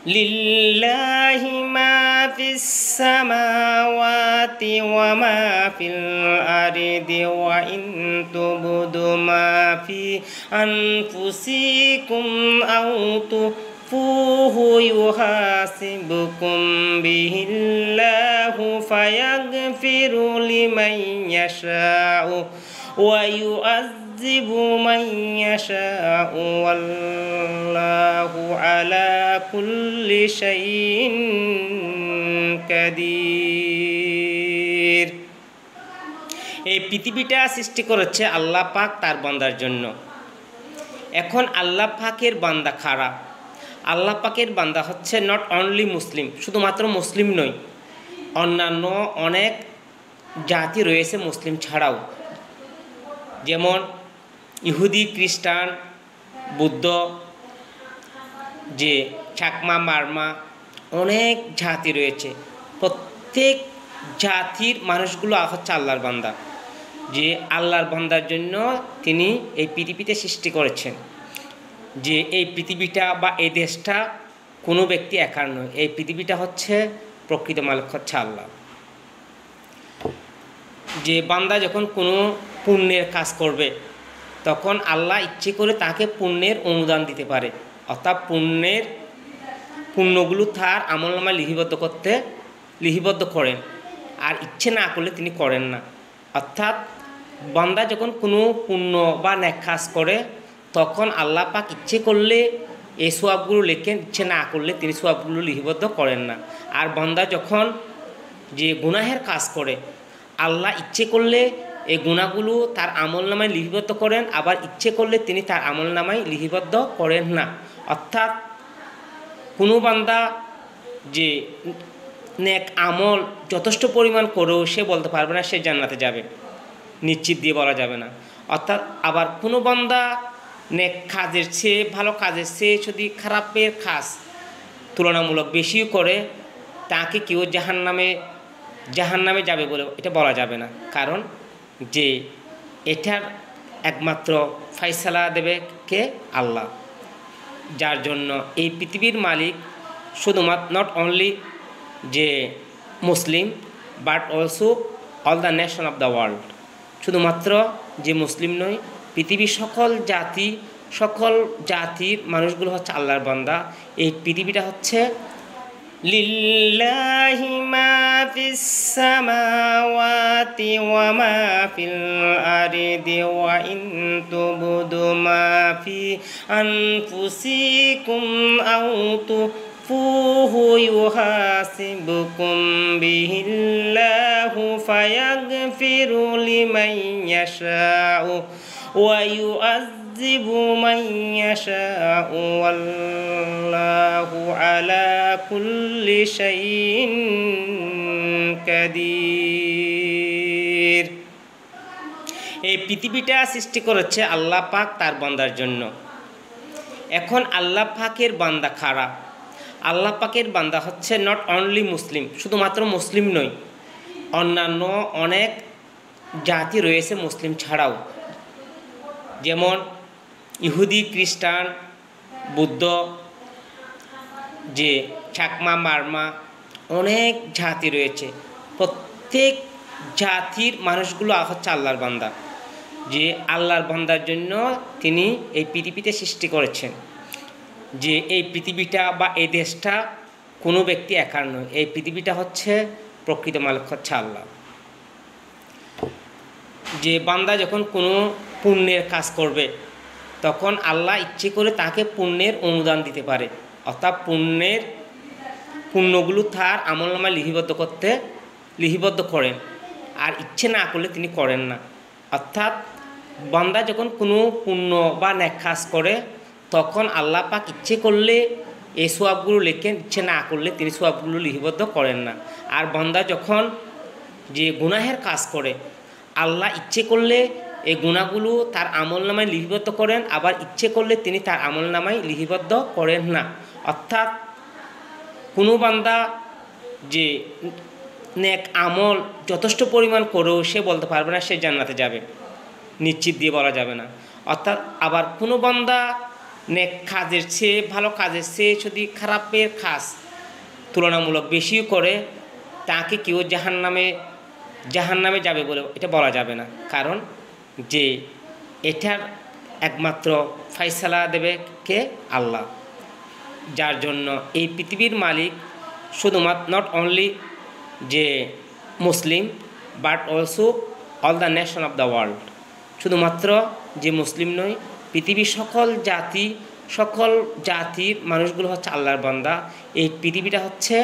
লিল্লাহি মা ফিস সামাওয়াতি ওয়া মা ফিল আরদি ওয়া ইন তুবদু মা ফি আনফুসিকুম আও তুখফুহু ইউহাসিবকুম বিহিল্লাহু ফায়াগফিরু লিমান ইয়াশাউ ওয়া ইউআযযিবু মান ইয়াশাউ ওয়াল্লাহু আলা কুল্লি শাইইন কাদির। এই পৃথিবীটা সৃষ্টি করেছে আল্লাহ পাক তার বান্দার জন্য। এখন আল্লাহ পাকের বান্দা খারাপ। আল্লাহ পাকের বান্দা হচ্ছে নট অনলি মুসলিম, শুধুমাত্র মুসলিম নয়, অন্যান্য অনেক জাতি রয়েছে মুসলিম ছাড়াও, যেমন ইহুদি, খ্রিস্টান, বুদ্ধ, যে চাকমা, মারমা, অনেক জাতি রয়েছে। প্রত্যেক জাতির মানুষগুলো হচ্ছে আল্লাহর বান্দা, যে আল্লাহর বান্দার জন্য তিনি এই পৃথিবীতে সৃষ্টি করেছেন। যে এই পৃথিবীটা বা এই দেশটা কোনো ব্যক্তি একার নয়, এই পৃথিবীটা হচ্ছে প্রকৃত মালিক হচ্ছে আল্লাহ। যে বান্দা যখন কোনো পুণ্যের কাজ করবে তখন আল্লাহ ইচ্ছে করে তাকে পুণ্যের অনুদান দিতে পারে, অর্থাৎ পুণ্যগুলো তার আমলনামায় লিপিবদ্ধ করেন, আর ইচ্ছে না করলে তিনি করেন না। অর্থাৎ বান্দা যখন কোনো পুণ্য বা নেক কাজ করে তখন আল্লাহ পাক ইচ্ছে করলে এই সওয়াবগুলো লেখেন, ইচ্ছে না করলে তিনি সওয়াবগুলো লিপিবদ্ধ করেন না। আর বান্দা যখন যে গুনাহের কাজ করে আল্লাহ ইচ্ছে করলে এই গুনাহগুলো তার আমলনামায় লিপিবদ্ধ করেন, আবার ইচ্ছে করলে তিনি তার আমলনামায় লিপিবদ্ধ করেন না। অর্থাৎ কোনো বান্দা যে নেক আমল যথেষ্ট পরিমাণ করেও সে বলতে পারবে না সে জান্নাতে যাবে, নিশ্চিত দিয়ে বলা যাবে না। অর্থাৎ আবার কোনো বান্দা নেক কাজের চেয়ে, ভালো কাজের চেয়ে যদি খারাপের কাজ তুলনামূলক বেশি করে তাকে কেউ জাহান্নামে যাবে বলে এটা বলা যাবে না। কারণ যে এটার একমাত্র ফায়সালা দেবে কে? আল্লাহ, যার জন্য এই পৃথিবীর মালিক শুধুমাত্র নট অনলি যে Muslim but also all the nation of the world. শুধুমাত্র যে মুসলিম নয়, পৃথিবীর সকল জাতির মানুষগুলো হচ্ছে আল্লাহর বান্দা। এই পৃথিবীটা হচ্ছে লিল্লাহি মা ফিস সামাওয়াতি ওয়া মা ফিল আরদি ওয়া ইন তুবদু মা ফি আনফুসিকুম আও তুখফুহু ইউহাসিবকুম বিহিল্লাহু ফায়াগফিরু লিমান ইয়াশাউ ওয়া ইউআযযিবু মান ইয়াশাউ ওয়াল্লাহু আলা কুল্লি শাইইন কাদির। এই পৃথিবীটা সৃষ্টি করেছে আল্লাহ পাক তার বান্দার জন্য। এখন আল্লাহ পাকের বান্দা খারাপ। আল্লাহ পাকের বান্দা হচ্ছে নট অনলি মুসলিম, শুধুমাত্র মুসলিম নয়, অন্যান্য অনেক জাতি রয়েছে মুসলিম ছাড়াও, যেমন ইহুদি, খ্রিস্টান, বুদ্ধ, যে চাকমা, মারমা, অনেক জাতি রয়েছে। প্রত্যেক জাতির মানুষগুলো হচ্ছে আল্লাহর বান্দা, যে আল্লাহর বান্দার জন্য তিনি এই পৃথিবীতে সৃষ্টি করেছেন। যে এই পৃথিবীটা বা এই দেশটা কোনো ব্যক্তি একার নয়, এই পৃথিবীটা হচ্ছে প্রকৃত মালিক হচ্ছে আল্লাহ। যে বান্দা যখন কোনো পুণ্যের কাজ করবে তখন আল্লাহ ইচ্ছে করে তাকে পুণ্যের অনুদান দিতে পারে, অর্থাৎ পুণ্যগুলো তার আমলনামায় লিপিবদ্ধ করেন, আর ইচ্ছে না করলে তিনি করেন না। অর্থাৎ বান্দা যখন কোনো পুণ্য বা নেক কাজ করে তখন আল্লাহ পাক ইচ্ছে করলে এই সওয়াবগুলো লেখেন, ইচ্ছে না করলে তিনি সওয়াবগুলো লিপিবদ্ধ করেন না। আর বান্দা যখন যে গুনাহের কাজ করে আল্লাহ ইচ্ছে করলে এই গুনাহগুলো তার আমলনামায় লিপিবদ্ধ করেন, আবার ইচ্ছে করলে তিনি তার আমলনামায় লিপিবদ্ধ করেন না। অর্থাৎ কোনো বান্দা যে নেক আমল যথেষ্ট পরিমাণ করেও সে বলতে পারবে না সে জান্নাতে যাবে, নিশ্চিত দিয়ে বলা যাবে না। অর্থাৎ আবার কোনো বান্দা নেক কাজের চেয়ে ভালো কাজের চেয়ে যদি খারাপের কাজ তুলনামূলক বেশিও করে তাকে কেউ জাহান্নামে যাবে বলে এটা বলা যাবে না। কারণ যে এটার একমাত্র ফায়সালা দেবে কে? আল্লাহ। যার জন্য এই পৃথিবীর মালিক শুধুমাত্র নট অনলি যে Muslim but also all the nation of the world. শুধুমাত্র যে মুসলিম নয়, পৃথিবীর সকল জাতির মানুষগুলো হচ্ছে আল্লাহর বান্দা। এই পৃথিবীটা হচ্ছে